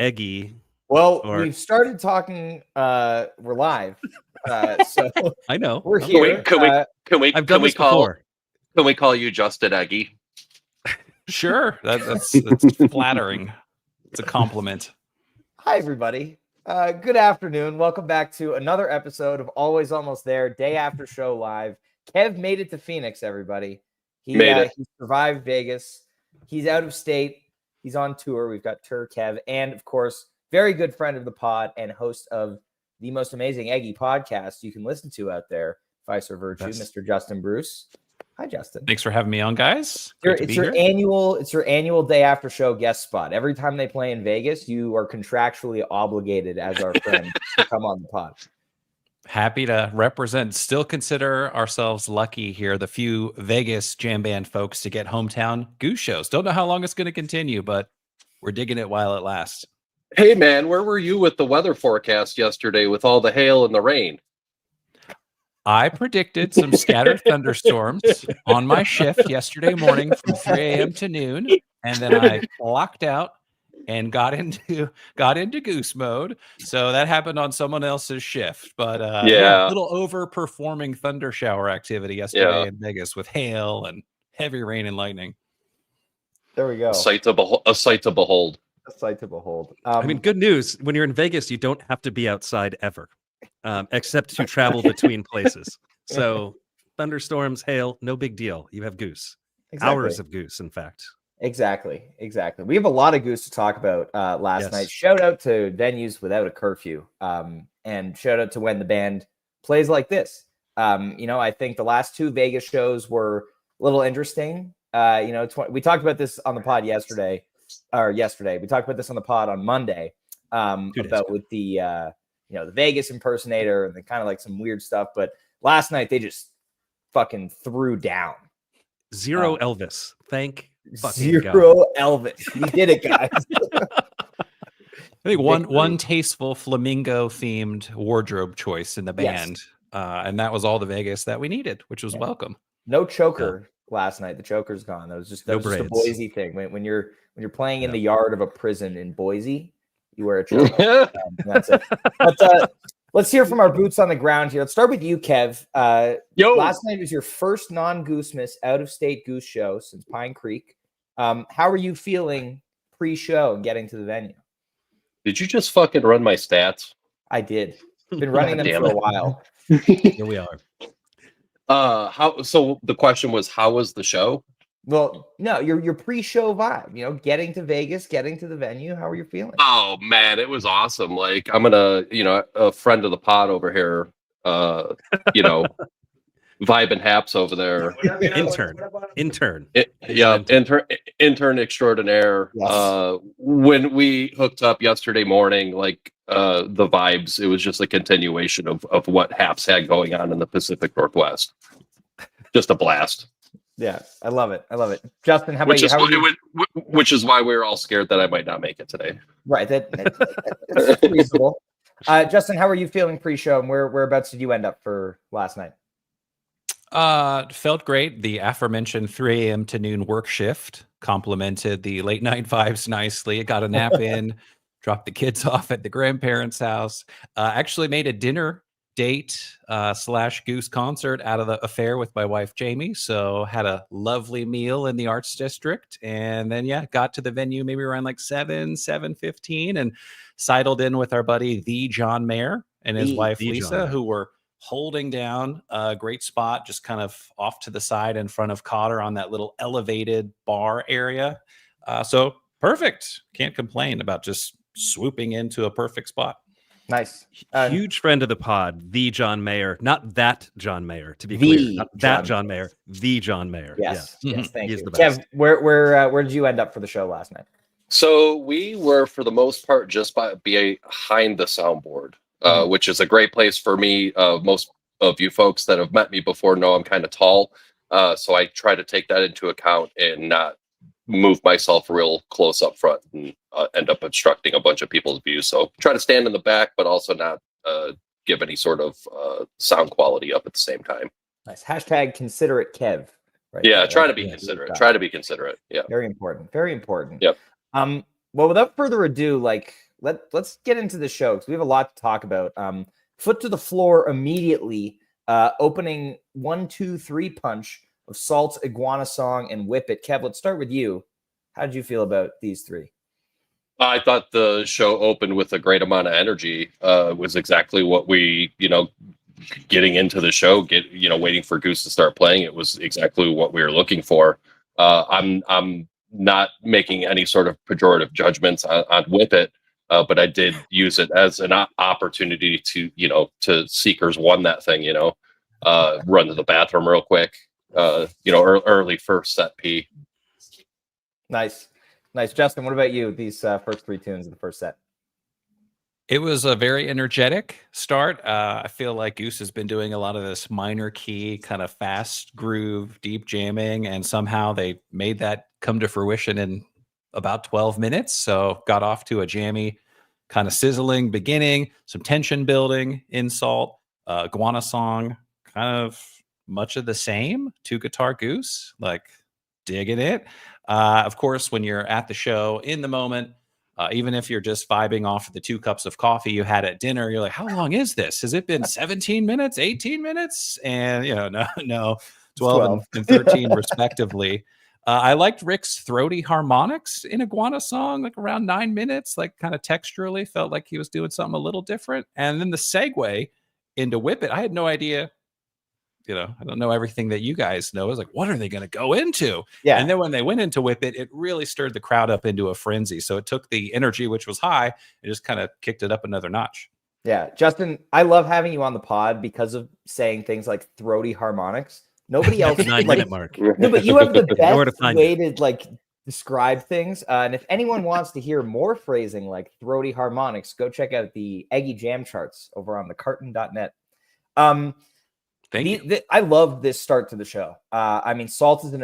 Eggy. Well, we've started talking. We're live, so I know we're here. Can we I've done this before. Can we call you Justin Eggy? Sure, that's flattering. It's a compliment. Hi, everybody. Good afternoon. Welcome back to another episode of Always Almost There, Day After Show Live. Kev made it to Phoenix, everybody. He survived Vegas. He's out of state. He's on tour. We've got Tour Kev, and of course, very good friend of the pod and host of the most amazing Eggy podcast you can listen to out there, Vice or Virtue, Mr. Justin Bruce. Hi, Justin. Thanks for having me on, guys. It's your annual Day After Show guest spot. Every time they play in Vegas, you are contractually obligated as our friend to come on the pod. Happy to represent. Still consider ourselves lucky here. The few Vegas jam band folks to get hometown Goose shows. Don't know how long it's going to continue, but we're digging it while it lasts. Hey, man, where were you with the weather forecast yesterday with all the hail and the rain? I predicted some scattered thunderstorms on my shift yesterday morning from 3 a.m. to noon, and then I locked out and got into Goose mode. So that happened on someone else's shift, but a little overperforming thunder shower activity yesterday in Vegas with hail and heavy rain and lightning. There we go. A sight to behold. A sight to behold. I mean, good news. When you're in Vegas, you don't have to be outside ever, except to travel between places. So thunderstorms, hail, no big deal. You have Goose. Exactly. Hours of Goose, in fact. Exactly. We have a lot of Goose to talk about last night. Shout out to venues without a curfew, and shout out to when the band plays like this. I think the last two Vegas shows were a little interesting. We talked about this on the pod yesterday. We talked about this on the pod on Monday about with the the Vegas impersonator and the kind of like some weird stuff. But last night they just fucking threw down. Zero Elvis. Thank Zero God. Elvis. We did it, guys. I think one tasteful flamingo themed wardrobe choice in the band. And that was all the Vegas that we needed, which was welcome. No choker last night. The choker's gone. That was just a Boise thing. When you're playing in the yard of a prison in Boise, you wear a choker. That's it. But let's hear from our boots on the ground here. Let's start with you, Kev. Last night was your first non-Goose miss out-of-state Goose show since Pine Creek. How are you feeling pre-show and getting to the venue? Did you just fucking run my stats? I did. I've been running them for a while. Here we are. So the question was, how was the show? Well, no, your pre-show vibe, getting to Vegas, getting to the venue. How are you feeling? Oh man, it was awesome. Like I'm gonna, a friend of the pod over here, vibing haps over there. Intern. Intern extraordinaire. Yes. When we hooked up yesterday morning, like the vibes, it was just a continuation of what Haps had going on in the Pacific Northwest. Just a blast. Yeah, I love it. Justin, how about you? Which is why we were all scared that I might not make it today. Right, that's reasonable. Justin, how are you feeling pre-show, and whereabouts did you end up for last night? Felt great. The aforementioned 3 a.m. to noon work shift complemented the late night vibes nicely. I got a nap in, dropped the kids off at the grandparents' house. Actually made a dinner date / Goose concert out of the affair with my wife Jamie, so had a lovely meal in the Arts District, and then got to the venue maybe around like 7:15 and sidled in with our buddy the John Mayer and his wife Lisa, who were holding down a great spot just kind of off to the side in front of Cotter on that little elevated bar area. So perfect. Can't complain about just swooping into a perfect spot. Nice. Huge friend of the pod, the John Mayer, not that John Mayer, to be clear. Not that John Mayer, the John Mayer. Yes, thank you. The best. Kev, where did you end up for the show last night? So we were, for the most part, just behind the soundboard, which is a great place for me. Most of you folks that have met me before know I'm kind of tall, so I try to take that into account and not move myself real close up front and end up obstructing a bunch of people's views. So try to stand in the back, but also not give any sort of sound quality up at the same time. Nice. Hashtag considerate Kev. Right there. Try to be considerate. Try to be considerate. Yeah. Very important. Very important. Yep. Well, without further ado, let's get into the show because we have a lot to talk about. Foot to the floor immediately, opening 1-2-3 punch of Salt, Iguana Song, and Whip It. Kev, let's start with you. How did you feel about these three? I thought the show opened with a great amount of energy. Was exactly what we, getting into the show, waiting for Goose to start playing. It was exactly what we were looking for. I'm not making any sort of pejorative judgments on Whip It, but I did use it as an opportunity to, to Seekers won that thing, run to the bathroom real quick, early first set P. Nice. Justin, what about you? These first three tunes of the first set. It was a very energetic start. I feel like Goose has been doing a lot of this minor key, kind of fast groove, deep jamming, and somehow they made that come to fruition in about 12 minutes. So got off to a jammy, kind of sizzling beginning, some tension building in Salt. Iguana Song, kind of much of the same. 2-guitar Goose, like digging it. Of course, when you're at the show in the moment, even if you're just vibing off the 2 cups of coffee you had at dinner, you're like, how long is this? Has it been 17 minutes, 18 minutes? And, no, 12 and 13 respectively. I liked Rick's throaty harmonics in Iguana Song, like around 9 minutes, like kind of texturally felt like he was doing something a little different. And then the segue into Whip It, I had no idea. I don't know everything that you guys know. I was like, what are they going to go into? Yeah. And then when they went into Whip It, it really stirred the crowd up into a frenzy. So it took the energy, which was high, and just kind of kicked it up another notch. Yeah. Justin, I love having you on the pod because of saying things like throaty harmonics. Nobody else 9-minute mark. No, but you have the best way to describe things. And if anyone wants to hear more phrasing like throaty harmonics, go check out the Eggy Jam charts over on thecarton.net. I love this start to the show. I mean, Salt is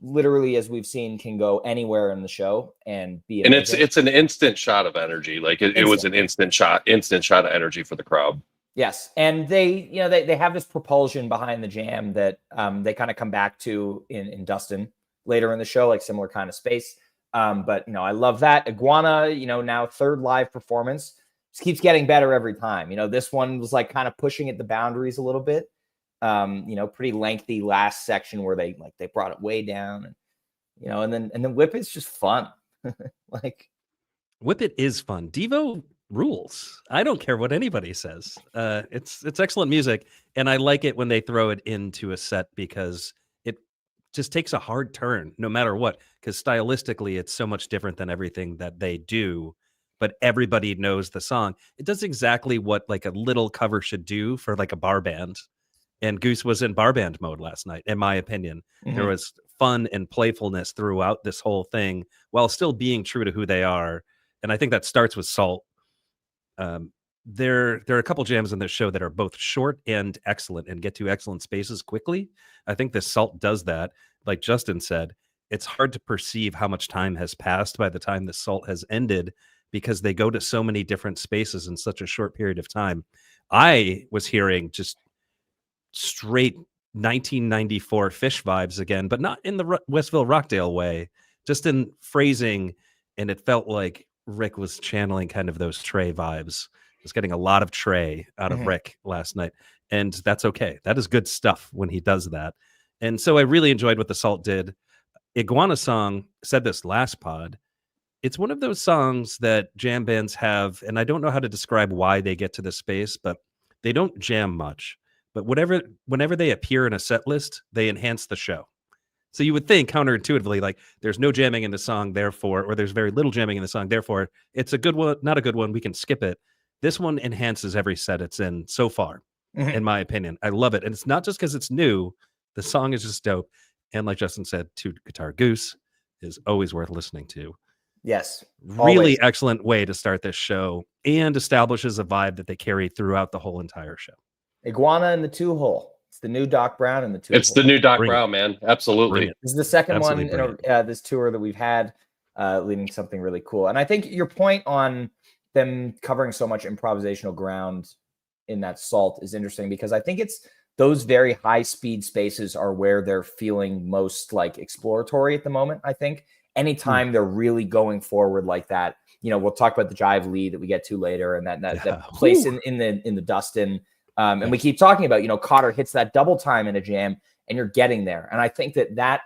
literally, as we've seen, can go anywhere in the show and be amazing. And it's an instant shot of energy. Like it was an instant shot of energy for the crowd. Yes, and they have this propulsion behind the jam that they kind of come back to in Dustin later in the show, like similar kind of space. But I love that Iguana. Now third live performance. Just keeps getting better every time. This one was like kind of pushing at the boundaries a little bit. Pretty lengthy last section where they brought it way down, and then Whip It's just fun. Whip It is fun. Devo rules. I don't care what anybody says. It's excellent music, and I like it when they throw it into a set because it just takes a hard turn no matter what, because stylistically it's so much different than everything that they do. But everybody knows the song. It does exactly what like a little cover should do for like a bar band. And Goose was in bar band mode last night, in my opinion. Mm-hmm. There was fun and playfulness throughout this whole thing while still being true to who they are. And I think that starts with Salt. There are a couple jams in this show that are both short and excellent and get to excellent spaces quickly. I think this Salt does that. Like Justin said, it's hard to perceive how much time has passed by the time the Salt has ended, because they go to so many different spaces in such a short period of time. I was hearing just straight 1994 Fish vibes again, but not in the Westville Rockdale way, just in phrasing. And it felt like Rick was channeling kind of those Trey vibes. Just getting a lot of Trey out of Rick last night. And that's okay. That is good stuff when he does that. And so I really enjoyed what the Salt did. Iguana Song said this last pod. It's one of those songs that jam bands have, and I don't know how to describe why they get to this space, but they don't jam much. But whenever they appear in a set list, they enhance the show. So you would think counterintuitively, like there's no jamming in the song, therefore, or there's very little jamming in the song, therefore, it's a good one, not a good one, we can skip it. This one enhances every set it's in so far, in my opinion. I love it. And it's not just because it's new. The song is just dope. And like Justin said, 2-guitar Goose is always worth listening to. Yes. Really always. Excellent way to start this show, and establishes a vibe that they carry throughout the whole entire show. Iguana and the 2-hole. It's the new Doc Brown and the 2-hole. It's the new Doc Brown, man. Absolutely. This is the second one in this tour that we've had, leading to something really cool. And I think your point on them covering so much improvisational ground in that Salt is interesting, because I think it's those very high speed spaces are where they're feeling most like exploratory at the moment, I think. anytime they're really going forward like that, we'll talk about the jive lead that we get to later, and that place in the Dustin. And we keep talking about, Cotter hits that double time in a jam, and you're getting there. And I think that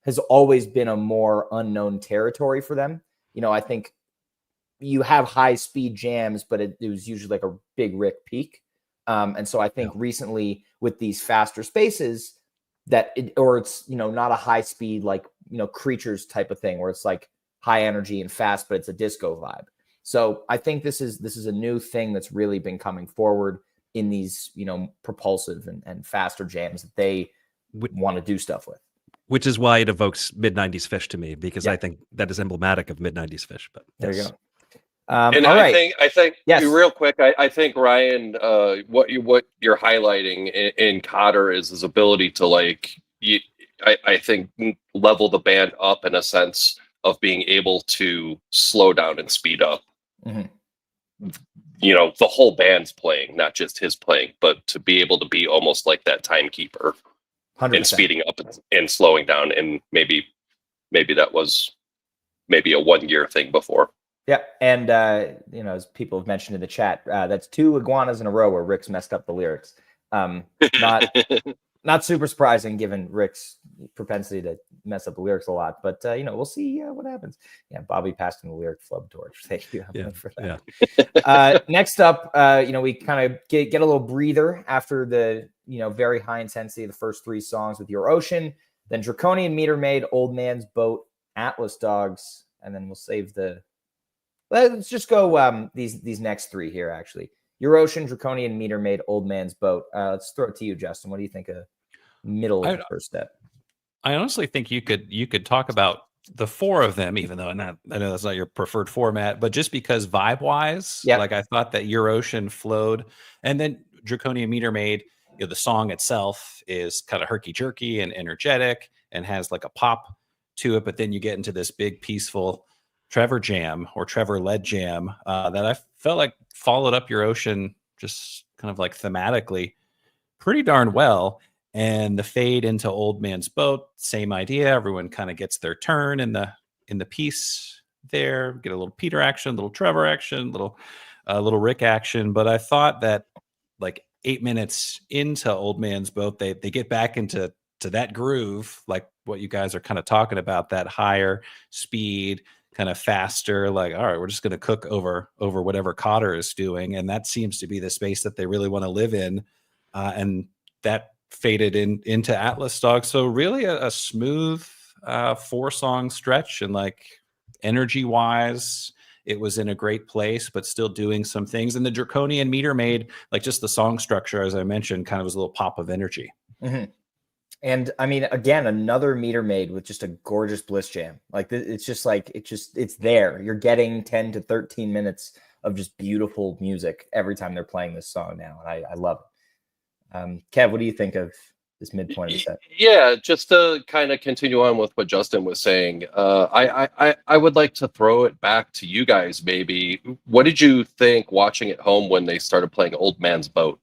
has always been a more unknown territory for them. I think you have high speed jams, but it was usually like a big Rick peak. And so I think recently with these faster spaces it's, not a high speed, like, Creatures type of thing where it's like high energy and fast, but it's a disco vibe. So I think this is a new thing that's really been coming forward in these, propulsive and faster jams that they want to do stuff with. Which is why it evokes mid-90s Fish to me, because I think that is emblematic of mid-90s Fish. But there you go. And all I right. think yes. real quick, I think Ryan, what you're highlighting in Cotter is his ability to I think level the band up in a sense of being able to slow down and speed up. Mm-hmm. The whole band's playing, not just his playing, but to be able to be almost like that timekeeper 100%. And speeding up and slowing down. And maybe that was maybe a 1 year thing before. Yeah, and as people have mentioned in the chat, that's 2 iguanas in a row where Rick's messed up the lyrics. Not super surprising given Rick's propensity to mess up the lyrics a lot, but we'll see what happens. Yeah, Bobby passed him the lyric flub torch. Thank you for that. Yeah. Next up, we kind of get a little breather after the very high intensity of the first 3 songs with Your Ocean, then Draconian Meter Maid, Old Man's Boat, Atlas Dogs, and then we'll save the. Let's just go these next 3 here, actually. Your Ocean, Draconian Meter Maid, Old Man's Boat. Let's throw it to you, Justin. What do you think of middle of the first step? I honestly think you could talk about the 4 of them, even though I know that's not your preferred format, but just because vibe-wise, like I thought that Your Ocean flowed, and then Draconian Meter Maid, the song itself is kind of herky-jerky and energetic and has like a pop to it, but then you get into this big peaceful Trevor jam or Trevor led jam that I felt like followed up Your Ocean just kind of like thematically pretty darn well. And the fade into Old Man's Boat, same idea. Everyone kind of gets their turn in the piece there. Get a little Peter action, little Trevor action, little Rick action. But I thought that like 8 minutes into Old Man's Boat, they get back into that groove, like what you guys are kind of talking about, that higher speed, kind of faster, like, all right, we're just going to cook over whatever Cotter is doing. And that seems to be the space that they really want to live in. And that faded into Atlas Dogs. So really a smooth 4-song stretch, and like energy wise, it was in a great place, but still doing some things. And the Draconian Meter Maid, like just the song structure, as I mentioned, kind of was a little pop of energy. Mm-hmm. And I mean, again, another Meter Maid with just a gorgeous bliss jam. Like it's just like, it's there. You're getting 10 to 13 minutes of just beautiful music every time they're playing this song now. And I love it. Kev, what do you think of this midpoint of the set? Yeah, just to kind of continue on with what Justin was saying, I would like to throw it back to you guys. Maybe what did you think watching at home when they started playing Old Man's Boat?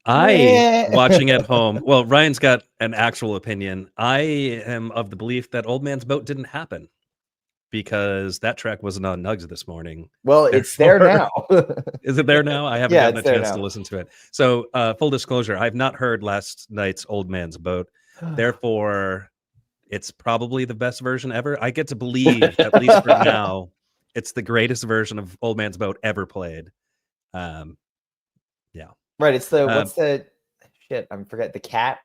Watching at home. Well, Ryan's got an actual opinion. I am of the belief that Old Man's Boat didn't happen because that track wasn't on Nugs this morning. Well, it's there now. Is it there now? I haven't gotten a chance to listen to it. So full disclosure, I've not heard last night's Old Man's Boat. Therefore, it's probably the best version ever. I get to believe, at least for now, it's the greatest version of Old Man's Boat ever played. Yeah. Right. It's the, what's the shit? I forget, the cat.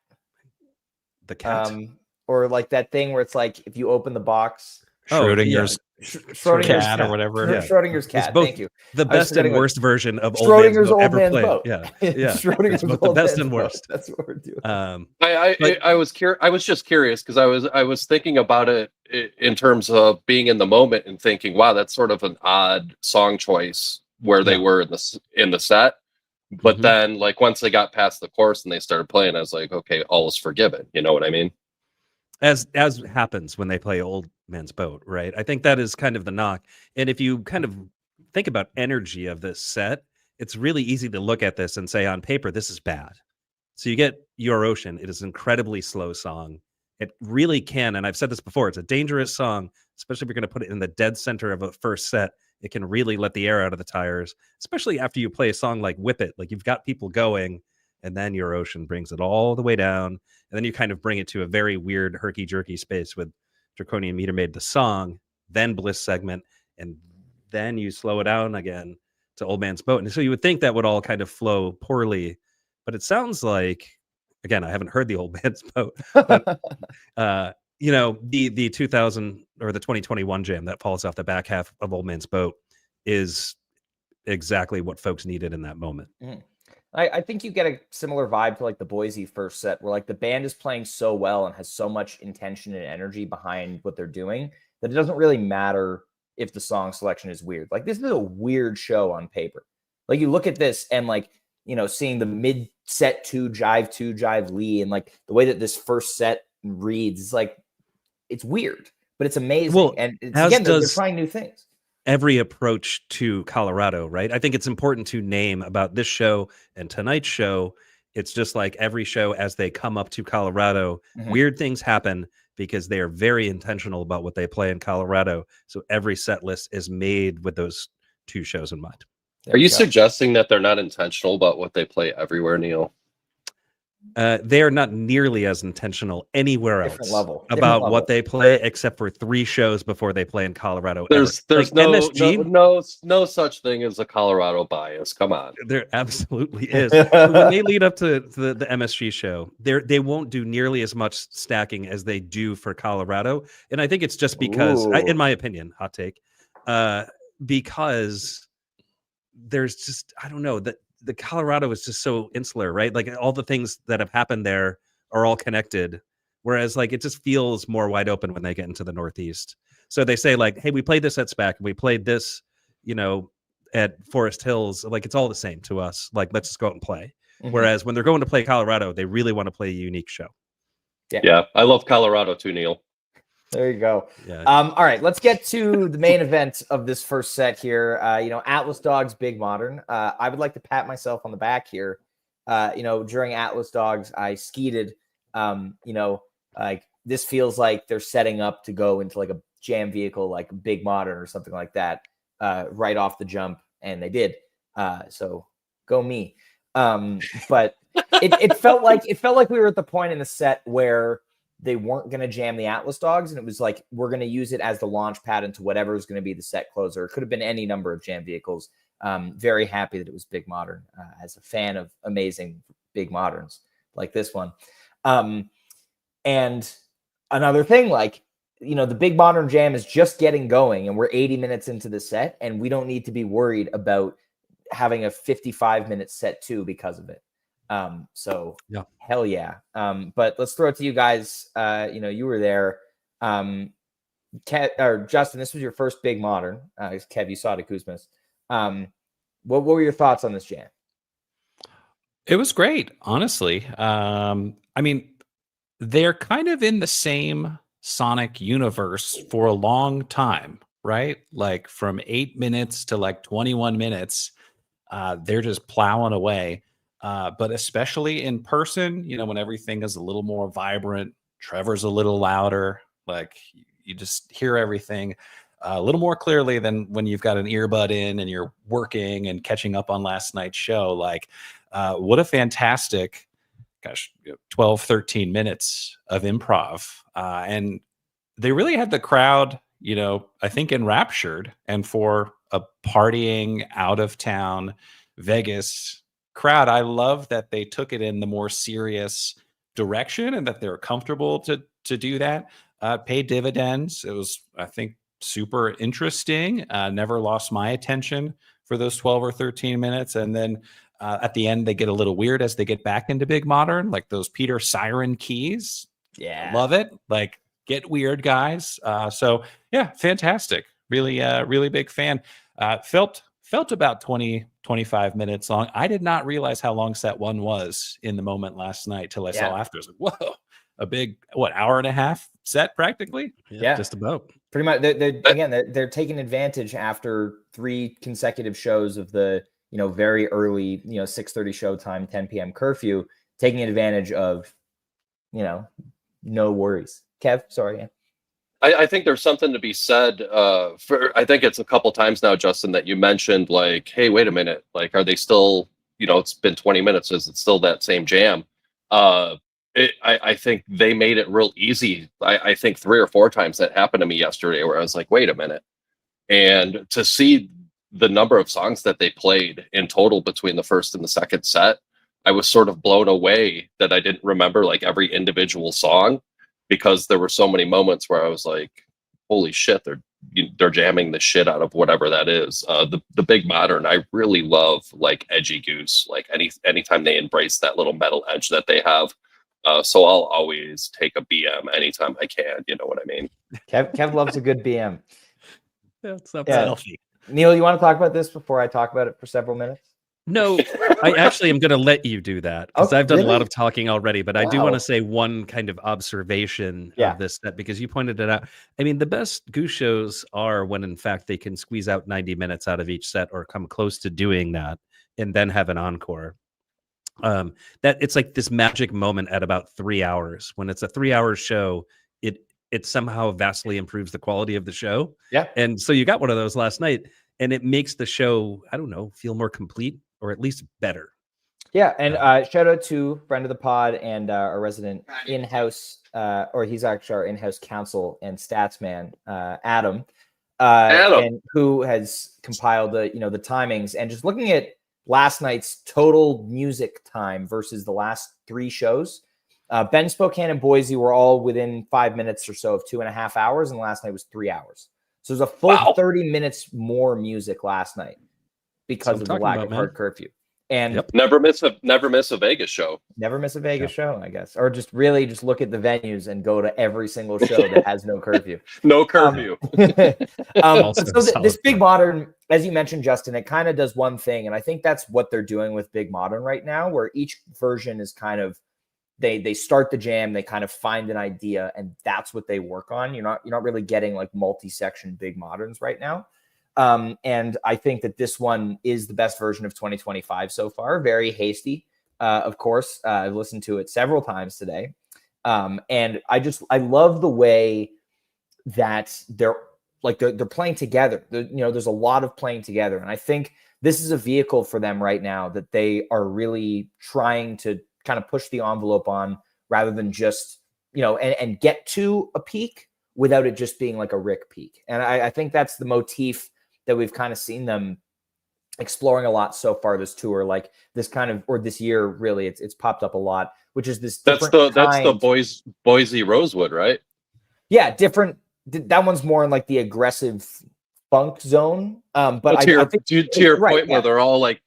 The cat. Or like that thing where it's like, if you open the box. Schrodinger's cat or whatever. Yeah. Schrodinger's cat. Thank you. The best and worst version of Schrodinger's Old Man's Boat ever Boat. played. Yeah. Schrodinger's both the best and worst. That's what we're doing. I was just curious because I was thinking about it in terms of being in the moment and thinking, wow, that's sort of an odd song choice where they were in the set. But then, like, once they got past the chorus and they started playing, I was like, okay, all is forgiven. You know what I mean? As happens when they play Old Man's Boat, right? I think that is kind of the knock. And if you kind of think about energy of this set, it's really easy to look at this and say on paper, this is bad. So you get Your Ocean. It is an incredibly slow song. it really can. And I've said this before, it's a dangerous song, especially if you're going to put it in the dead center of a first set. It can really let the air out of the tires, especially after you play a song like Whip It. Like you've got people going, and then Your Ocean brings it all the way down. And then you kind of bring it to a very weird herky-jerky space with Draconian Meter Maid, the song, then Bliss segment, and then you slow it down again to Old Man's Boat. And so you would think that would all kind of flow poorly, but it sounds like, again, I haven't heard the Old Man's Boat, but the 2000 or the 2021 jam that falls off the back half of Old Man's Boat is exactly what folks needed in that moment. I think you get a similar vibe to like the Boise first set, where like the band is playing so well and has so much intention and energy behind what they're doing that it doesn't really matter if the song selection is weird. Like this is a weird show on paper. Like you look at this and like, seeing the mid set two, jive Lee, and like the way that this first set reads is like, it's weird, but it's amazing. Well, and again, they're trying new things. Every approach to Colorado, right? I think it's important to name about this show and tonight's show. It's just like every show as they come up to Colorado, weird things happen because they are very intentional about what they play in Colorado. So every set list is made with those two shows in mind. Are you suggesting that they're not intentional about what they play everywhere, Neil? They are not nearly as intentional anywhere else about what they play, except for 3 shows before they play in Colorado. There's like no MSG, no such thing as a Colorado bias. Come on, there absolutely is. When they lead up to the MSG show, they won't do nearly as much stacking as they do for Colorado, and I think it's just because, in my opinion, hot take, because there's just, I don't know, that the Colorado is just so insular, right? Like all the things that have happened there are all connected. Whereas like it just feels more wide open when they get into the Northeast. So they say like, hey, we played this at SPAC, we played this, at Forest Hills. Like it's all the same to us. Like, let's just go out and play. Whereas when they're going to play Colorado, they really want to play a unique show. Yeah. I love Colorado too, Neil. There you go. Yeah. All right, let's get to the main event of this first set here. Atlas Dogs, Big Modern. I would like to pat myself on the back here. During Atlas Dogs, I skeeted. Like this feels like they're setting up to go into like a jam vehicle, like Big Modern or something like that, right off the jump, and they did. So go me. But it felt like we were at the point in the set where they weren't going to jam the Atlas Dogs, and it was like, we're going to use it as the launch pad into whatever is going to be the set closer. It could have been any number of jam vehicles. Very happy that it was Big Modern, as a fan of amazing Big Moderns like this one. And another thing, like, the Big Modern jam is just getting going, and we're 80 minutes into the set, and we don't need to be worried about having a 55-minute set too because of it. So yeah, hell yeah. But let's throw it to you guys. You were there. Justin, this was your first Big Modern. Kev, you saw it at Kuzma's. What were your thoughts on this jam? It was great, honestly. They're kind of in the same sonic universe for a long time, right? Like from 8 minutes to like 21 minutes, they're just plowing away. But especially in person, when everything is a little more vibrant, Trevor's a little louder, like you just hear everything a little more clearly than when you've got an earbud in and you're working and catching up on last night's show. Like, what a fantastic, 12, 13 minutes of improv. And they really had the crowd, I think enraptured. And for a partying out of town Vegas crowd, I love that they took it in the more serious direction and that they're comfortable to do that. Paid dividends. It was, I think, super interesting. Never lost my attention for those 12 or 13 minutes. And then at the end, they get a little weird as they get back into Big Modern, like those Peter Siren keys. Yeah. I love it. Like, get weird, guys. So yeah, fantastic. Really, really big fan. Felt about 20, 25 minutes long. I did not realize how long set 1 was in the moment last night till I saw after. I was like, whoa, a big, hour and a half set practically? Yeah. Just about. Pretty much. They're taking advantage after 3 consecutive shows of the, very early, 6:30 showtime, 10 p.m. curfew, taking advantage of, no worries. Kev, sorry. Yeah. I think there's something to be said for, I think it's a couple times now, Justin, that you mentioned like, hey, wait a minute, like, are they still, it's been 20 minutes, is it still that same jam? I think they made it real easy. I think 3 or 4 times that happened to me yesterday where I was like, wait a minute. And to see the number of songs that they played in total between the first and the second set, I was sort of blown away that I didn't remember like every individual song, because there were so many moments where I was like, holy shit, they're jamming the shit out of whatever that is. The Big Modern, I really love like edgy Goose, like anytime they embrace that little metal edge that they have. So I'll always take a BM anytime I can. You know what I mean? Kev loves a good BM. That's up Yeah. healthy. Neil, you want to talk about this before I talk about it for several minutes? No, I actually am going to let you do that because I've done really? a lot of talking already. But I do want Wow. to say one kind of observation Yeah. of this set, because you pointed it out. I mean, the best Goose shows are when, in fact, they can squeeze out 90 minutes out of each set or come close to doing that and then have an encore. That it's like this magic moment at about 3 hours. When it's a 3-hour show, it somehow vastly improves the quality of the show. Yeah. And so you got one of those last night, and it makes the show, I don't know, feel more complete or at least better. Yeah, and shout out to friend of the pod and our resident in-house, or he's actually our in-house counsel and stats man, Adam, and who has compiled the the timings, and just looking at last night's total music time versus the last 3 shows. Bend, Spokane, and Boise were all within 5 minutes or so of 2.5 hours, and last night was 3 hours. So there's a full 30 minutes more music last night because of the lack of hard curfew. And never miss a Vegas show. Never miss a Vegas show, I guess. Or just really just look at the venues and go to every single show that has no curfew. No curfew. This Big Modern, as you mentioned, Justin, it kind of does one thing. And I think that's what they're doing with Big Modern right now, where each version is kind of, they start the jam, they kind of find an idea, and that's what they work on. You're not really getting like multi-section Big Moderns right now. And I think that this one is the best version of 2025 so far. Very hasty, of course. I've listened to it several times today. And I love the way that they're playing together. There's a lot of playing together. And I think this is a vehicle for them right now that they are really trying to kind of push the envelope on, rather than just, and get to a peak without it just being like a Rick peak. And I think that's the motif that we've kind of seen them exploring a lot so far this tour, like this kind of, or this year, really, it's popped up a lot, which is this. That's the Boise Rosewood, right? Yeah, different. That one's more in like the aggressive funk zone. But to your point, where they're all like,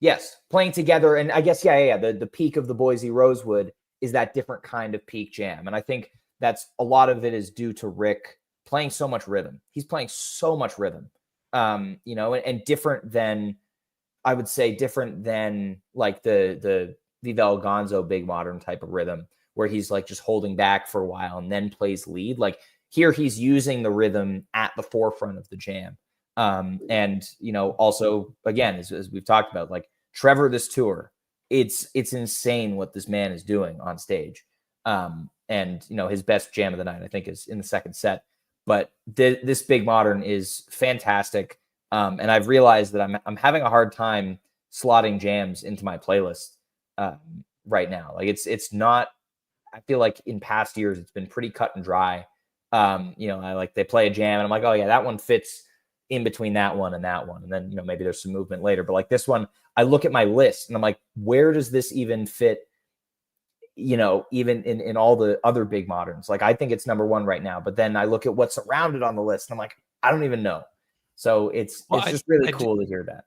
yes, playing together, and I guess the peak of the Boise Rosewood is that different kind of peak jam, and I think that's a lot of it is due to Rick playing so much rhythm. He's playing so much rhythm. And different than, I would say, different than like the Vivel Gonzo Big Modern type of rhythm, where he's like just holding back for a while and then plays lead. Like here, he's using the rhythm at the forefront of the jam. And also, again, as we've talked about, like Trevor, this tour, it's insane what this man is doing on stage. And his best jam of the night, I think, is in the second set. But this Big Modern is fantastic, and I've realized that I'm having a hard time slotting jams into my playlist right now. Like it's not. I feel like in past years it's been pretty cut and dry. They play a jam and I'm like, oh yeah, that one fits in between that one, and then maybe there's some movement later. But like this one, I look at my list and I'm like, where does this even fit? Even in all the other Big Moderns, like I think it's number 1 right now, but then I look at what's surrounded on the list and I'm like, I don't even know. So it's just really cool to hear that.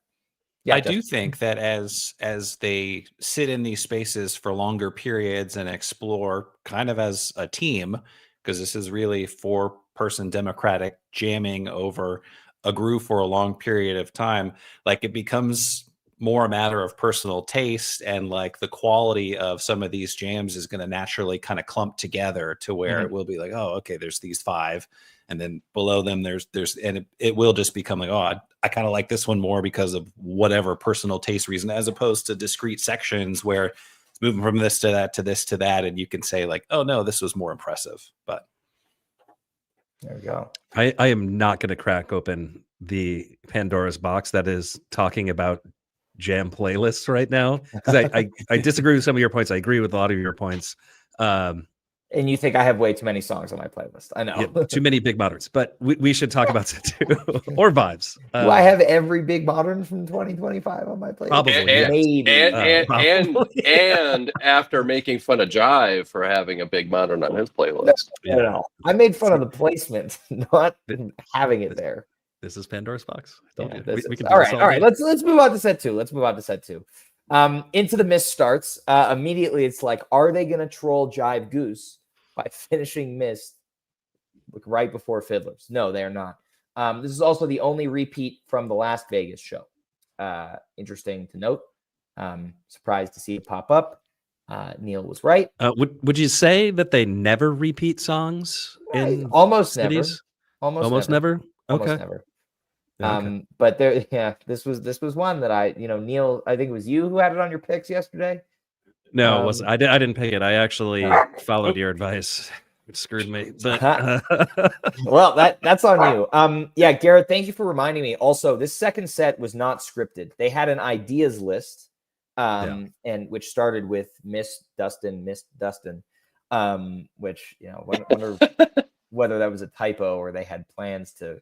Yeah, I do think that as they sit in these spaces for longer periods and explore kind of as a team, because this is really 4-person democratic jamming over a groove for a long period of time, like it becomes more a matter of personal taste, and like the quality of some of these jams is going to naturally kind of clump together to where it will be like, oh, okay, there's these 5, and then below them there's and it will just become like, oh, I kind of like this one more because of whatever personal taste reason, as opposed to discrete sections where moving from this to that to this to that, and you can say like, oh no, this was more impressive. But there we go. I am not going to crack open the Pandora's box that is talking about jam playlists right now, because I disagree with some of your points. I agree with a lot of your points. And you think I have way too many songs on my playlist? I know. Yeah, too many big moderns, but we should talk about that too, or vibes. Do I have every big modern from 2025 on my playlist? Probably, maybe. And after making fun of Jive for having a big modern on his playlist. No. I made fun of the placement, not having it there. This is Pandora's box. We can all right. Let's move on to set two. Into the Mist starts. Immediately, it's like, are they going to troll Jive Goose by finishing Mist right before Fiddlers? No, they are not. This is also the only repeat from the last Vegas show. Interesting to note. Surprised to see it pop up. Neil was right. Would you say that they never repeat songs in almost cities? Almost never. Okay. Almost never. But there, this was one that Neil, I think it was you who had it on your picks yesterday. No, it wasn't. I didn't pick it. I actually followed your advice. It screwed me. But well, that's on you. Yeah, Garrett, thank you for reminding me. Also, this second set was not scripted. They had an ideas list, and which started with Miss Dustin, which wonder whether that was a typo or they had plans to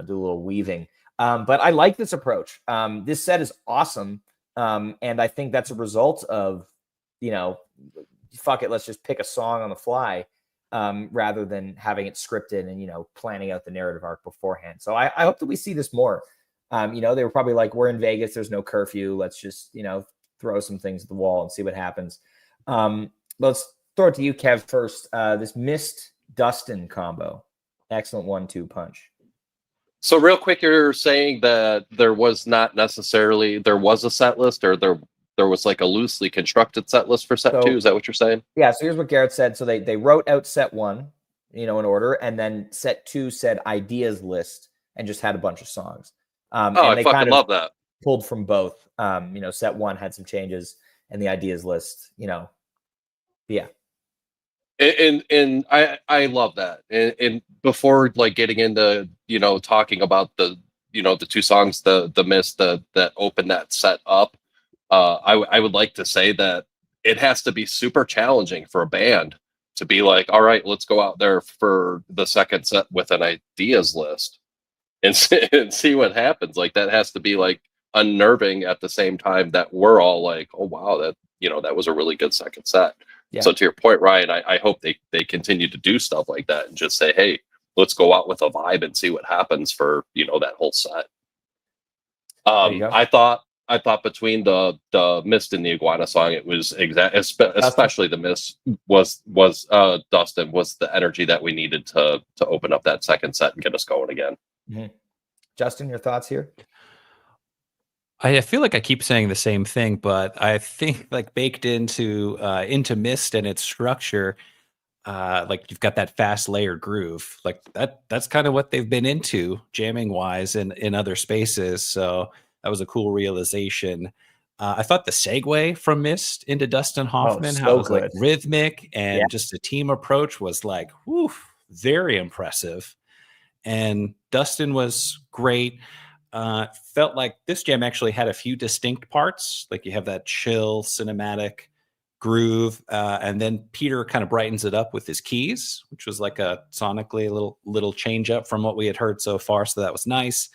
do a little weaving. But I like this approach. This set is awesome. And I think that's a result of, fuck it, let's just pick a song on the fly, rather than having it scripted and, planning out the narrative arc beforehand. So I hope that we see this more. They were probably like, we're in Vegas, there's no curfew. Let's just, throw some things at the wall and see what happens. Let's throw it to you, Kev, first. This Mist Dustin combo. Excellent 1-2 punch. So real quick, you're saying that there was a set list, or there was like a loosely constructed set list for set 2. Is that what you're saying? Yeah. So here's what Garrett said. So they wrote out set 1, in order, and then set 2 said ideas list and just had a bunch of songs. And I they fucking love that. Pulled from both. Set 1 had some changes, and the ideas list, yeah. And I love that. And before like getting into talking about the the 2 songs, the Mist that opened that set up, I would like to say that it has to be super challenging for a band to be like, all right, let's go out there for the second set with an ideas list and see what happens. Like, that has to be like unnerving at the same time that we're all like, oh wow, that that was a really good second set. Yeah. So to your point, Ryan, I hope they continue to do stuff like that and just say, hey, let's go out with a vibe and see what happens for that whole set. I thought between the Mist and the Iguana song, it was especially the Mist was Dustin was the energy that we needed to open up that second set and get us going again. Mm-hmm. Justin, your thoughts here? I feel like I keep saying the same thing, but I think like baked into Mist and its structure, like you've got that fast layered groove, like that's kind of what they've been into jamming wise in other spaces. So that was a cool realization. I thought the segue from Mist into Dustin Hoffman, how it was like rhythmic and just a team approach was like, whew, very impressive. And Dustin was great. Felt like this jam actually had a few distinct parts. Like you have that chill cinematic groove, and then Peter kind of brightens it up with his keys, which was like a sonically a little change up from what we had heard so far. So that was nice.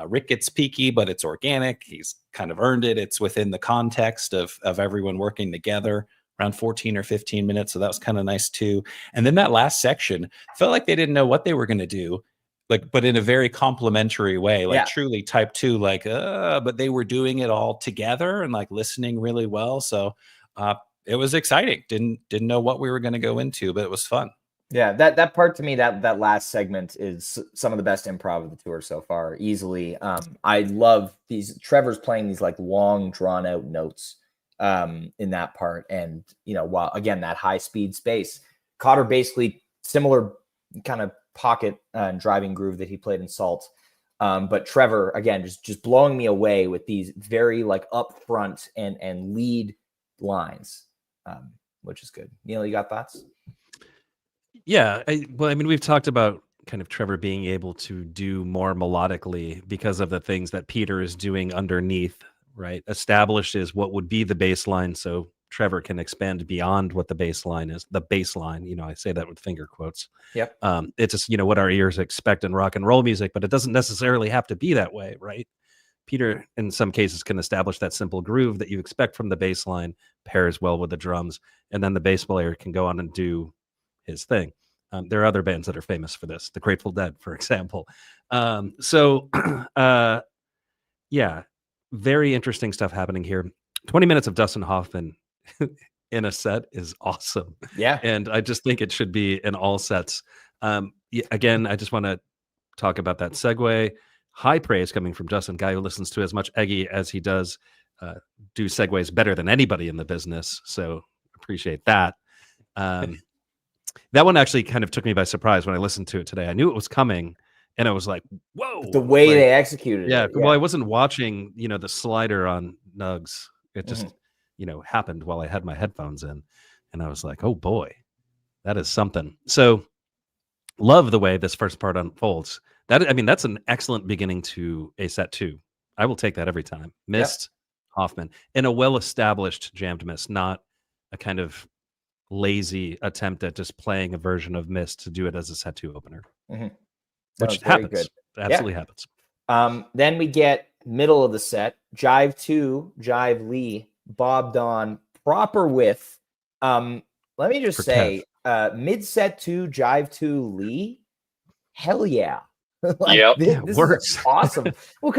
Rick gets peaky, but it's organic. He's kind of earned it. It's within the context of everyone working together, around 14 or 15 minutes. So that was kind of nice too. And then that last section felt like they didn't know what they were going to do. Like, but in a very complimentary way, like truly type 2, like, but they were doing it all together and like listening really well. So it was exciting. Didn't know what we were going to go into, but it was fun. Yeah, that part to me, that last segment is some of the best improv of the tour so far, easily. I love these. Trevor's playing these like long, drawn out notes in that part, and while again that high speed space, Cotter basically similar kind of pocket and driving groove that he played in Salt. But Trevor, again, just blowing me away with these very like upfront and lead lines, which is good. Neil, you got thoughts? Yeah, well, I mean, we've talked about kind of Trevor being able to do more melodically because of the things that Peter is doing underneath, right? Establishes what would be the bass line, so Trevor can expand beyond what the bass line is. The bass line, I say that with finger quotes. Yep. It's just, what our ears expect in rock and roll music, but it doesn't necessarily have to be that way, right? Peter, in some cases, can establish that simple groove that you expect from the bass line, pairs well with the drums, and then the bass player can go on and do his thing. There are other bands that are famous for this, the Grateful Dead, for example. Yeah, very interesting stuff happening here. 20 minutes of Dustin Hoffman in a set is awesome. Yeah. And I just think it should be in all sets. Again, I just want to talk about that segue. High praise coming from Justin, guy who listens to as much Eggy as he does, do segues better than anybody in the business. So appreciate that. That one actually kind of took me by surprise when I listened to it today. I knew it was coming, and I was like, "Whoa!" The way they executed it. Well, I wasn't watching, the slider on Nugs. It just, happened while I had my headphones in, and I was like, "Oh boy, that is something." So, love the way this first part unfolds. That's an excellent beginning to a set 2. I will take that every time. Mist, Hoffman, in a well-established jammed Mist, not a kind of lazy attempt at just playing a version of Mist to do it as a set 2 opener, which happens. Good. Absolutely happens. Then we get middle of the set, Jive 2, Jive Lee, Bob Don, proper width. Let me just say, mid set 2, Jive 2, Lee, hell yeah. This works. Is awesome. Well,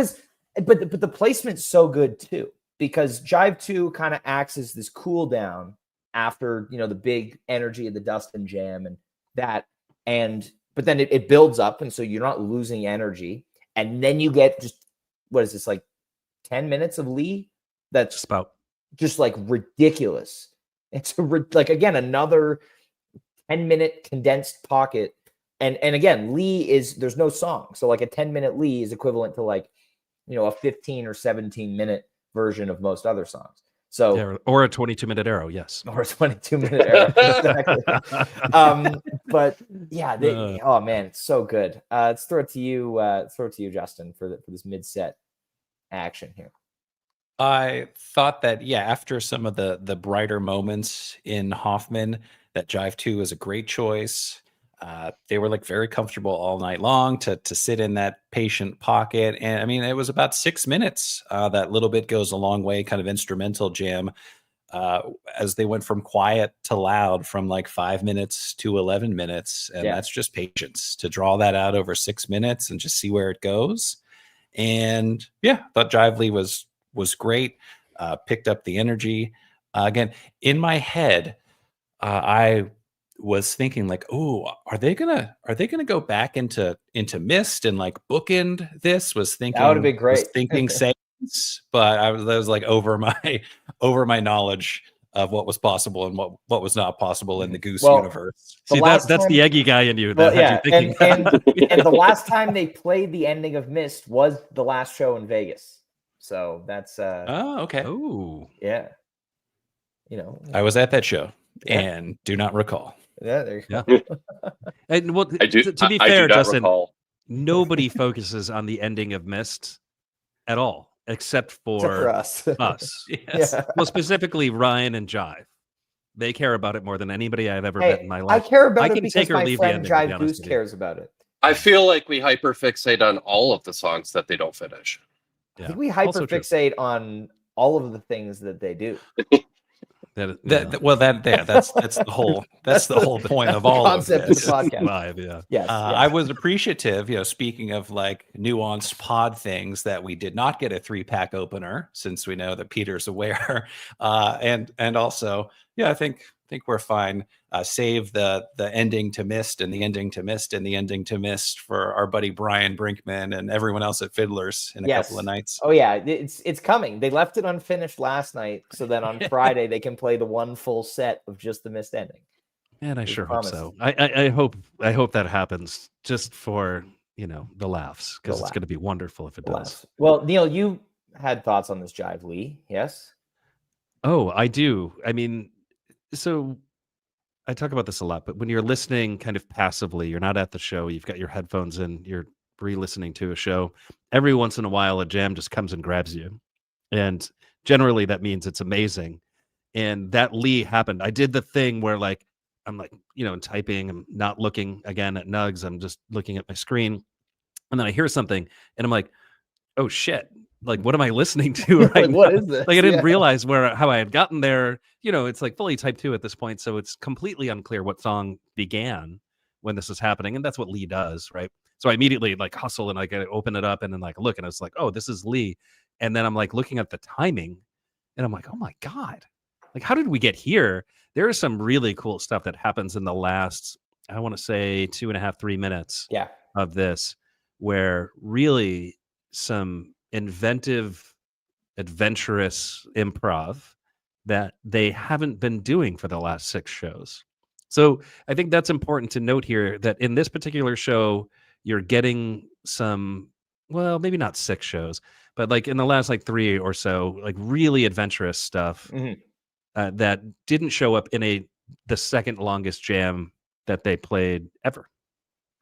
but the placement's so good too, because Jive 2 kind of acts as this cool down after, the big energy of the Dustin jam and that. But then it builds up. And so you're not losing energy. And then you get just, what is this, like 10 minutes of Lee? That's just like ridiculous. It's again, another 10-minute condensed pocket. And again, Lee there's no song. So like a 10-minute Lee is equivalent to like, a 15 or 17-minute version of most other songs. So, or a 22-minute Arrow, yes. Or a 22-minute Arrow, exactly. But yeah, oh man, it's so good. Let's throw it to you, Justin, for this mid-set action here. I thought that, after some of the brighter moments in Hoffman, that Jive 2 is a great choice. They were like very comfortable all night long to sit in that patient pocket. And it was about 6 minutes. That little bit goes a long way, kind of instrumental jam, as they went from quiet to loud from like 5 minutes to 11 minutes. And that's just patience to draw that out over 6 minutes and just see where it goes. And thought Jive Lee was great. Picked up the energy. Again, in my head, I was thinking like, oh, are they gonna go back into Mist and like bookend this? Was thinking that would have been great. Was thinking Saints, but I was like over my knowledge of what was possible and what was not possible in the Goose universe. See, that's the Eggy guy in you. Well, and the last time they played the ending of Mist was the last show in Vegas. So that's oh, okay. Oh, yeah. I was at that show and do not recall. Yeah, there you go. And well, to be fair, Justin, nobody focuses on the ending of Mist at all, except for us. Yes. Yeah. Well, specifically Ryan and Jive. They care about it more than anybody I've ever met in my life. I care about it because my friend Jive Goose cares about it. I feel like we hyperfixate on all of the songs that they don't finish. I think we hyperfixate on all of the things that they do. That's the whole point of all concept of this. Of the podcast. Vibe, Yes. I was appreciative, speaking of like nuanced pod things, that we did not get a 3-pack opener, since we know that Peter's aware, and also, I think we're fine. Save the ending to Mist and the ending to Mist and the ending to Mist for our buddy Brian Brinkman and everyone else at Fiddlers in a couple of nights. Oh yeah, it's coming. They left it unfinished last night, so then on Friday they can play the one full set of just the Mist ending. And I sure hope so. I hope that happens, just for the laughs, because it's going to be wonderful if it does. Well, Neil, you had thoughts on this Jive Lee, yes? Oh, I do. I mean, so I talk about this a lot, but when you're listening kind of passively, you're not at the show, you've got your headphones in, you're re-listening to a show. Every once in a while, a jam just comes and grabs you. And generally that means it's amazing. And that Lee happened. I did the thing where like I'm like, typing, I'm not looking again at Nugs, I'm just looking at my screen. And then I hear something and I'm like, oh shit, like what am I listening to right Like, now? what is this? Like I didn't Yeah. realize how I had gotten there. It's like fully type 2 at this point, so it's completely unclear what song began when this is happening, and that's what Lee does, right? So I immediately like hustle and like I open it up and then like look, and I was like, oh, this is Lee. And then I'm like looking at the timing and I'm like, oh my God, like how did we get here? There is some really cool stuff that happens in the last, I want to say 2.5, 3 minutes Yeah. of this, where really some inventive, adventurous improv that they haven't been doing for the last 6 shows. So I think that's important to note here, that in this particular show, you're getting some, well, maybe not 6 shows, but like in the last like 3 or so, like really adventurous stuff Mhm. that didn't show up in the second longest jam that they played ever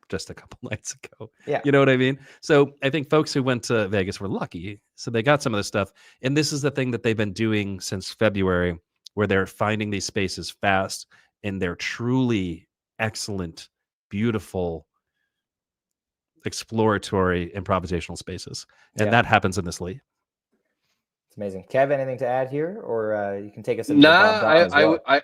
just a couple nights ago. Yeah. You know what I mean? So I think folks who went to Vegas were lucky. So they got some of this stuff. And this is the thing that they've been doing since February, where they're finding these spaces fast and they're truly excellent, beautiful, exploratory improvisational spaces. And Yeah. that happens in this league. It's amazing. Kev, anything to add here, or you can take us into Nah, Bob Don as well?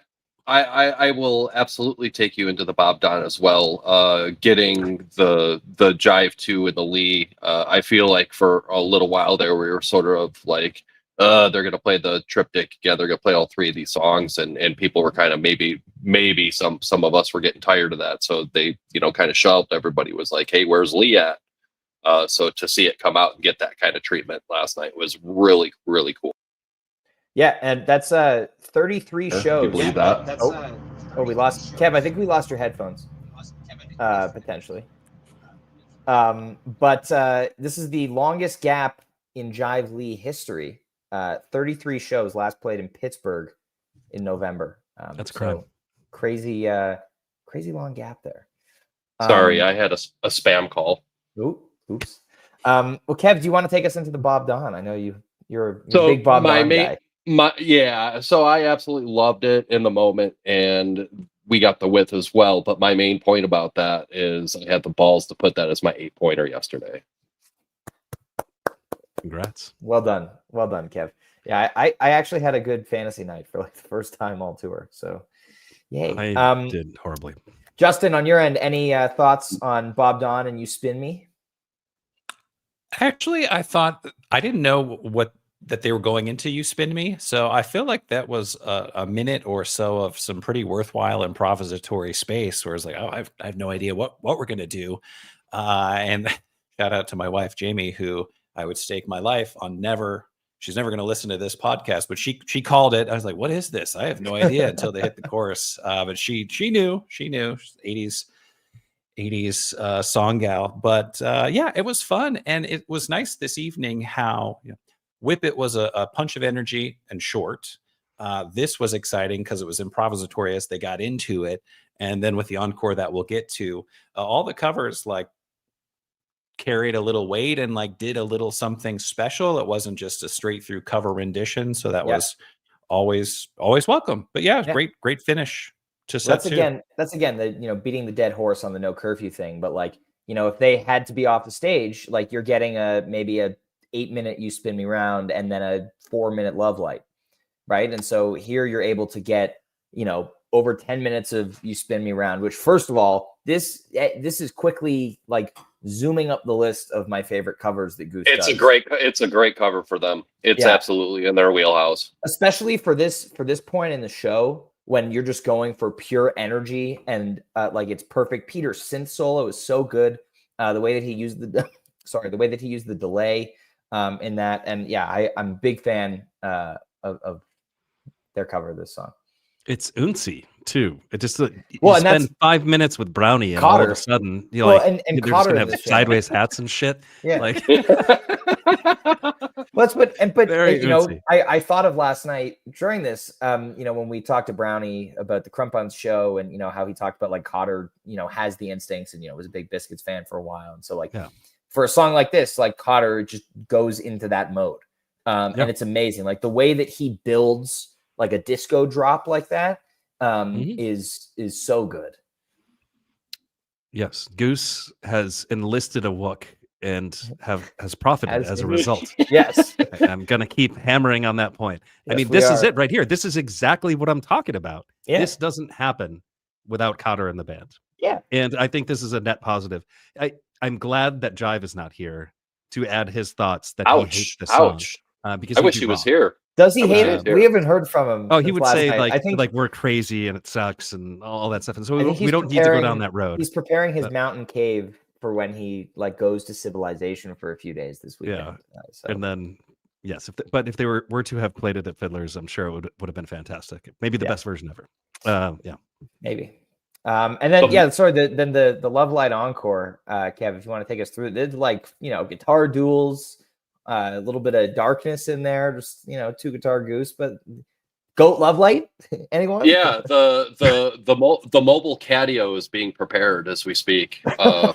I will absolutely take you into the Bob Don as well. Getting the Jive 2 and the Lee. I feel like for a little while there, we were sort of like, they're going to play the triptych again. They're going to play all 3 of these songs, and people were kind of maybe some of us were getting tired of that. So they, kind of shelved. Everybody was like, hey, where's Lee at? So to see it come out and get that kind of treatment last night was really, really cool. Yeah, and that's 33 Can shows. you believe that? We lost Kev. I think we lost your headphones. Potentially. But this is the longest gap in Jive Lee history. 33 shows, last played in Pittsburgh in November. That's crap. Crazy long gap there. Sorry, I had a spam call. Oops. Well, Kev, do you want to take us into the Bob Don? I know you're a big Bob Don guy. So I absolutely loved it in the moment, and we got the width as well. But my main point about that is I had the balls to put that as my 8-pointer yesterday. Congrats. Well done, Kev. Yeah, I actually had a good fantasy night for like the first time all tour. So, yay. I did horribly. Justin, on your end, any thoughts on Bob Don and You Spin Me? Actually, I thought I didn't know that they were going into You Spin Me. So I feel like that was a minute or so of some pretty worthwhile improvisatory space where it's like, oh, I have no idea what we're going to do. And shout out to my wife, Jamie, who I would stake my life on she's never going to listen to this podcast, but she called it. I was like, what is this? I have no idea until they hit the chorus. But she knew, 80s song gal. But yeah, it was fun. And it was nice this evening how Whip It was a punch of energy and short. This was exciting because it was improvisatory as they got into it. And then with the encore that we'll get to, all the covers like carried a little weight and like did a little something special. It wasn't just a straight through cover rendition. So that was always welcome. But yeah, great finish to set two. That's again the beating the dead horse on the no curfew thing. But like, if they had to be off the stage, like you're getting maybe a 8-minute You Spin Me Round and then a 4-minute Love Light, right? And so here you're able to get over 10 minutes of You Spin Me Round, which first of all, this is quickly like zooming up the list of my favorite covers that Goose does. It's a great cover for them. It's absolutely in their wheelhouse, especially for this point in the show when you're just going for pure energy and like it's perfect. Peter's synth solo is so good. The way that he used the delay in that, and yeah, I'm a big fan of their cover of this song. It's Uncy too. It just you Well, and spend that's 5 minutes with Brownie, and all of Cotter. a sudden you're Well, like, and they're just Cotter gonna in have the show. sideways hats and shit. Yeah. Like But very you know, Uncy. I thought of last night during this, you know, when we talked to Brownie about the Crumpons show, and you know how he talked about like Cotter, you know, has the instincts, and you know was a big Biscuits fan for a while, and so like for a song like this, like Cotter just goes into that mode, and it's amazing. Like the way that he builds like a disco drop like that is so good. Yes, Goose has enlisted a Wook and has profited as a result. Yes. I'm gonna keep hammering on that point. Yes, I mean, we this is are. it right here. This is exactly what I'm talking about. Yeah. This doesn't happen without Cotter in the band. Yeah. And I think this is a net positive. I'm glad that Jive is not here to add his thoughts that he hates the song. Because I he'd wish be he was wrong. here. Does he hate it? We haven't heard from him. Oh, he would say night. like, I think like we're crazy and it sucks and all that stuff. And so we don't need to go down that road. He's preparing his mountain cave for when he like goes to civilization for a few days this weekend. Yeah. And then yes, but if they were to have played it at Fiddler's, I'm sure it would have been fantastic. Maybe the best version ever. Yeah. Maybe. And then then the Love Light encore, Kev, if you want to take us through it, it's like, you know, guitar duels, a little bit of darkness in there, just, you know, 2 guitar Goose, but Goat Love Light. Anyone? Yeah, the mobile catio is being prepared as we speak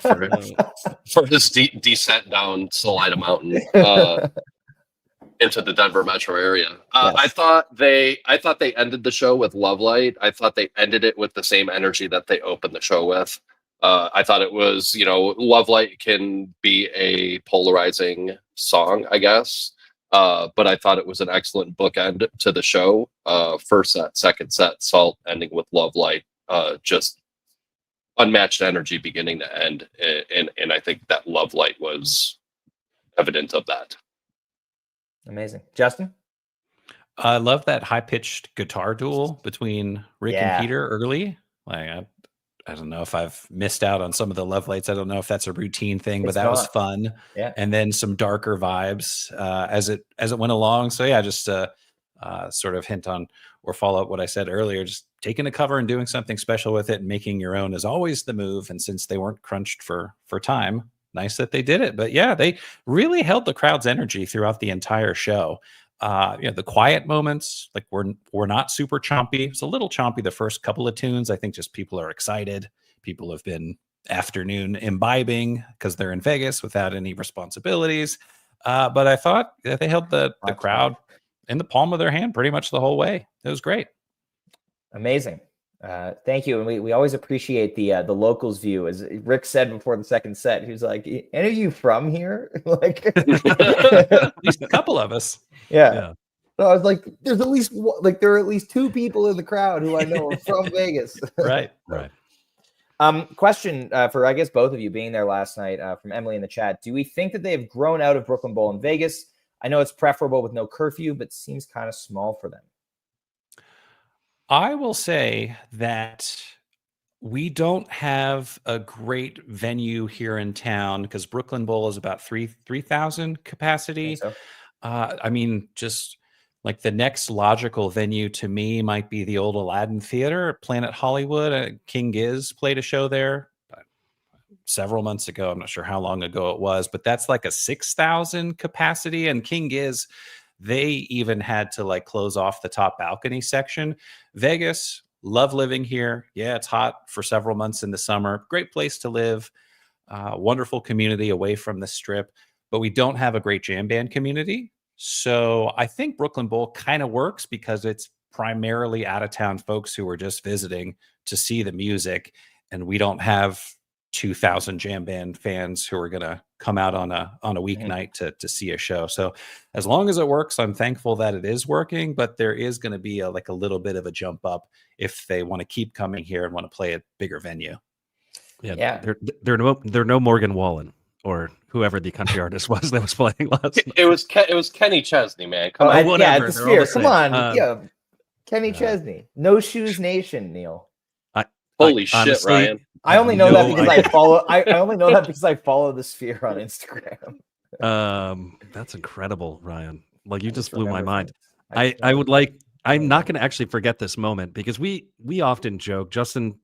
for his descent down Salida Mountain into the Denver metro area. Yes. I thought they ended the show with Love Light. I thought they ended it with the same energy that they opened the show with. I thought it was, you know, Love Light can be a polarizing song, I guess. But I thought it was an excellent bookend to the show. First set, second set, Salt ending with Love Light. Just unmatched energy beginning to end. And I think that Love Light was evident of that. Amazing. Justin? I love that high-pitched guitar duel between Rick and Peter early. Like, I don't know if I've missed out on some of the Love Lights. I don't know if that's a routine thing, but that was fun. Yeah. And then some darker vibes as it went along. So yeah, just sort of hint on or follow up what I said earlier. Just taking a cover and doing something special with it and making your own is always the move. And since they weren't crunched for time, nice that they did it. But yeah, they really held the crowd's energy throughout the entire show. You know, the quiet moments, like we're not super chompy. It's a little chompy the first couple of tunes. I think just people are excited. People have been afternoon imbibing because they're in Vegas without any responsibilities. But I thought that they held the crowd in the palm of their hand pretty much the whole way. It was great. Amazing. Thank you. And we always appreciate the locals view. As Rick said before the second set, he was like, any of you from here? Like at least a couple of us. Yeah. So I was like, there are at least 2 people in the crowd who I know are from Vegas. Right. Question for, I guess, both of you being there last night from Emily in the chat. Do we think that they have grown out of Brooklyn Bowl in Vegas? I know it's preferable with no curfew, but seems kind of small for them. I will say that we don't have a great venue here in town because Brooklyn Bowl is about 3,000 capacity. I mean, just like the next logical venue to me might be the old Aladdin Theater at Planet Hollywood. King Giz played a show there several months ago. I'm not sure how long ago it was, but that's like a 6,000 capacity. And King Giz, they even had to like close off the top balcony section. Vegas, love living here. Yeah, it's hot for several months in the summer. Great place to live. Wonderful community away from the strip. But we don't have a great jam band community. So I think Brooklyn Bowl kind of works because it's primarily out-of-town folks who are just visiting to see the music. And we don't have 2,000 jam band fans who are going to come out on a weeknight to see a show. So as long as it works, I'm thankful that it is working, but there is going to be a little bit of a jump up if they want to keep coming here and want to play a bigger venue. Yeah. They're no Morgan Wallen or whoever the country artist was that was playing last night. It was Kenny Chesney, man. Come on. Whatever. Yeah, the Sphere. Come on. Kenny Chesney. No Shoes Nation, Neil. Holy shit, honestly, Ryan. I only know that because I follow I only know that because I follow the Sphere on Instagram. That's incredible, Ryan. Like you just blew my mind. I would like I'm not going to actually forget this moment because we often joke, Justin,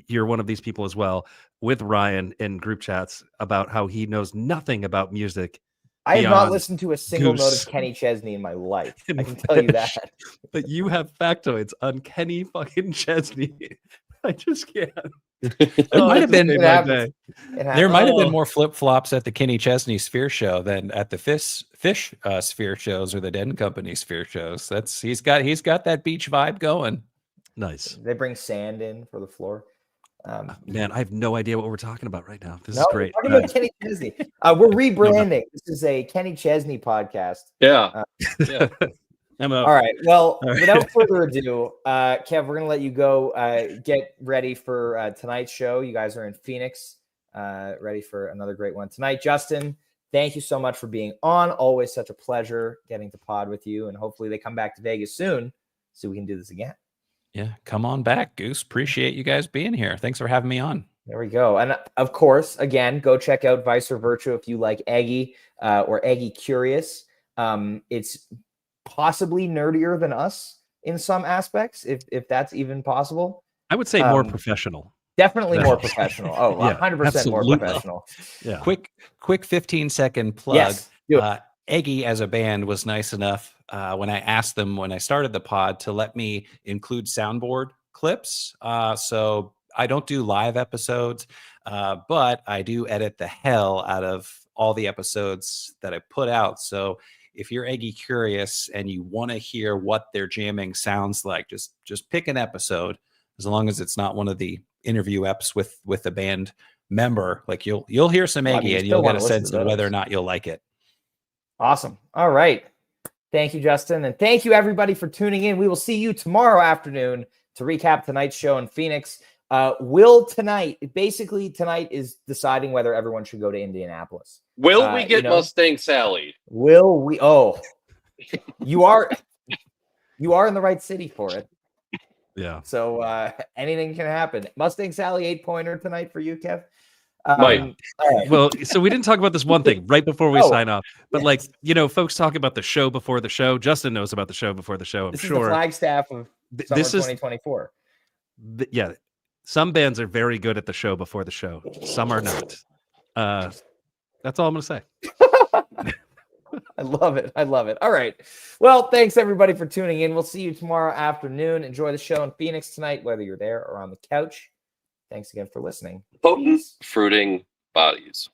you're one of these people as well, with Ryan in group chats about how he knows nothing about music. I have not listened to a single note Goose of Kenny Chesney in my life. and I can tell you Fish, that. but you have factoids on Kenny fucking Chesney. I just can't. There Oh, might it have just been made It my happens. day. there might have been Oh. more flip flops at the Kenny Chesney Sphere show than at the Fish Sphere shows or the Den Company Sphere shows. That's he's got that beach vibe going. Nice. They bring sand in for the floor. Man, I have no idea what we're talking about right now. This No, is great. we're talking about Kenny Chesney. We're rebranding. This is a Kenny Chesney podcast. Yeah. Yeah. I'm out. All right. Well, All right. without further ado, Kev, we're gonna let you go. Get ready for tonight's show. You guys are in Phoenix, ready for another great one tonight. Justin, thank you so much for being on. Always such a pleasure getting to pod with you, and hopefully they come back to Vegas soon so we can do this again. Yeah, come on back, Goose. Appreciate you guys being here. Thanks for having me on. There we go. And of course, again, go check out Vice or Virtue if you like Eggy or Eggy Curious. It's possibly nerdier than us in some aspects, if that's even possible. I would say more professional. Definitely more professional. Oh, Yeah, 100% more absolutely. professional. Yeah. Quick 15-second plug. Yes, do it. Eggy as a band was nice enough when I asked them when I started the pod to let me include soundboard clips. So I don't do live episodes, but I do edit the hell out of all the episodes that I put out. So if you're Eggy curious and you want to hear what their jamming sounds like, just pick an episode, as long as it's not one of the interview eps with a band member. Like you'll hear some Well, I Eggy mean, you and still you'll get wanna a listen sense to of whether or those. not you'll like it. Awesome. All right. Thank you, Justin. And thank you, everybody, for tuning in. We will see you tomorrow afternoon to recap tonight's show in Phoenix. Tonight is deciding whether everyone should go to Indianapolis. Will we get Mustang Sally? Will we? Oh, you are in the right city for it. Yeah. So anything can happen. Mustang Sally 8-pointer tonight for you, Kev. Might. All right. Well, so we didn't talk about this one thing right before we Oh, sign off, but yes. like, folks talk about the show before the show. Justin knows about the show before the show. I'm This sure. is the Flagstaff of summer This is 2024. Yeah. Some bands are very good at the show before the show. Some are not. That's all I'm going to say. I love it. I love it. All right. Well, thanks everybody for tuning in. We'll see you tomorrow afternoon. Enjoy the show in Phoenix tonight, whether you're there or on the couch. Thanks again for listening. Potent fruiting bodies.